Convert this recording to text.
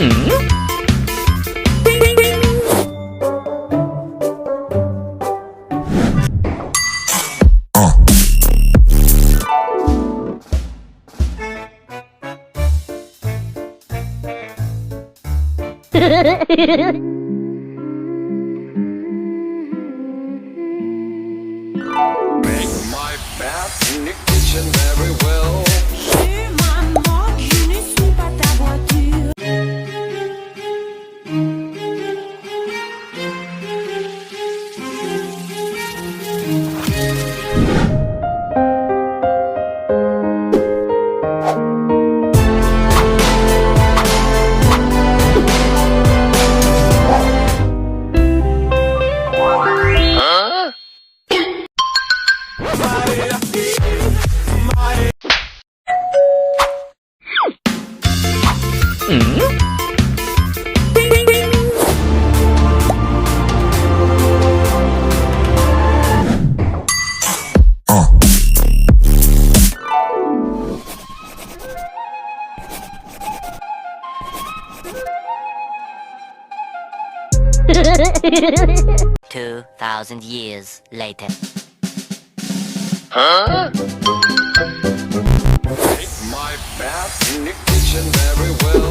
Make my bath in the kitchen very well. Chez maman, je ne suis pas ta voiture. Two 2,000 years later. Make my bath in the kitchen very well.